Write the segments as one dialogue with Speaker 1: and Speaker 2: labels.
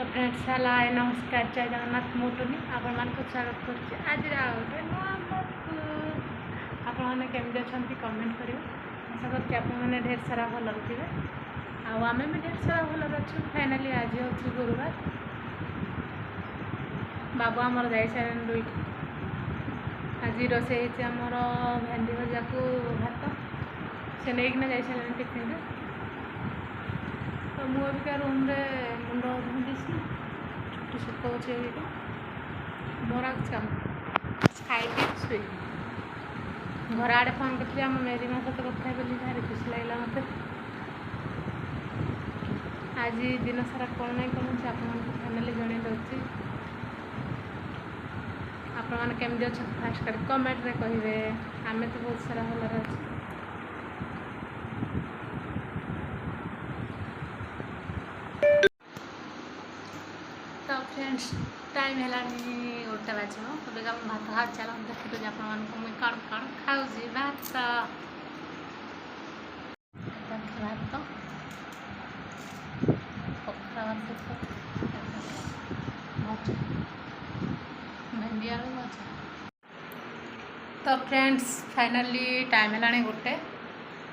Speaker 1: तो friends hi नमस्कार जय जगन्नाथ मुटुनी आपण मान को स्वागत करछि आज गोटे नुआ आपने केमती अच्छा कमेंट करेंगे आशा करछि आपने ढेर सारा भल थे आम भी ढेर सारा भल अच्छे फाइनाली आज हूँ गुरुवार बाबू आमर जाई सारे दुईटी आज रोसे आमर भेंडी भजा को भात से नहीं जाई सारे टिफिन तो मुझे अबिका रूम मुंड धुंदी छुट्टी सुखाऊे मोर काम खाई शुई घर आड़े फोन करती आम मेरी माँ सहित कथा बोली भारी खुशी लगे मत आज दिन सारा कौन ना कौन आपको फाइनाली जन दूसरी आपण मैंने अच्छा फास्ट कर कमेंट रे कहे आम तो बहुत सारा भलर अच्छे तो फ्रेंड्स टाइम है 1टा बाज तब हम भात खा चल देखते आप मुझे कौन कौन खाऊँ भात भात पखरा भात भेंडी आलू भजा तो फ्रेंड्स फाइनाली टाइम है 1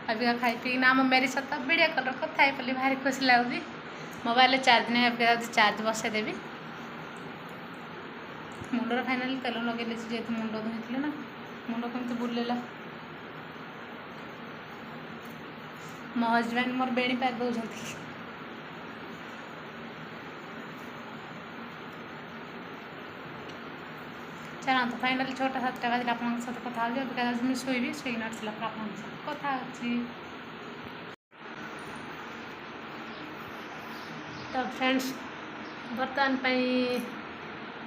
Speaker 1: अबिका खाई पी ना मेरी सत वीडियो कलर कथा बोली भारी खुशी लगुच मोबाइल चार्ज नहीं अबिका चार्ज बसईदेवी मुंडर फाइनाली तेल लगे जेहतु मुंड धोई ना मुंड कमी बुलेला मो हजबैंड मोर बेणी पार दौरान चलते फाइनाली 6टा 7टा बजे आप कथा मुझे शुई शुई नसला आप कथा तो फ्रेंड्स बर्तमान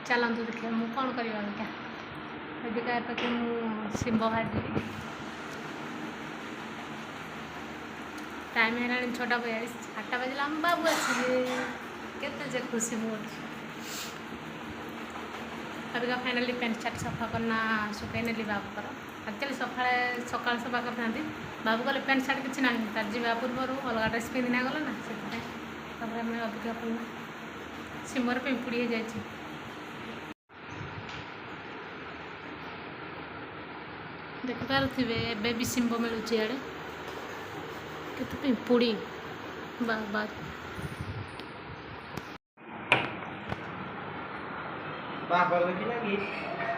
Speaker 1: चलतु देखिए मुझे कौन करवा अबिका पाखे मुझे शिंब भाजी टाइम है 6टा 42 8टा बजे आम बाबू आसते खुशी मोर अबिका फाइनाली पेंट सार्ट सफा करना सुखई नेली बाबूर एक्चुअली सकाल सफा करते बाबू कहले पेंट सार्ट किसी ना तार जा पूर्व अलग ड्रेस पिंधिना गला ना से अबिका पड़ना शिंबर पिंपुड़ी हो जाए देखिपे एबे भी शिंब मिलूँ इे के पिंपुड़ी बाबा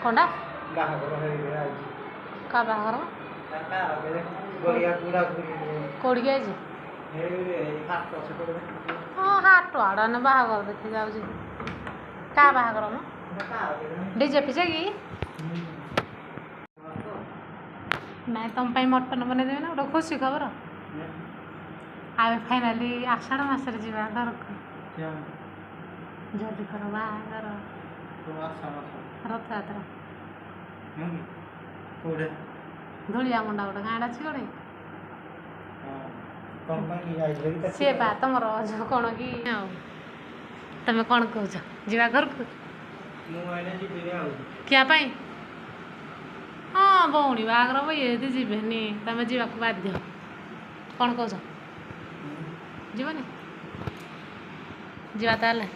Speaker 1: कौनटा का बाहर कौड़ी आई हाँ हाट आड़ ने बाहर देखी जाऊँ क्या बाहर म डीजे फीजे कि ना तुम मटन बनईदेवी ना गोटे खुशी खबर आए फाइनाली आषाढ़ मसरे जा घर को जल्दी कर बाहर रथयात्रा धूलिया मुंडा गोटे गाँड अच्छी गोटे सी बा तुम जो कौन कि तुम कौन कह जा घर को क्या हाँ भौणी बागर ये जीवेनि तुम जावाक बाध्य कौन कह जीवनी जीवा ताले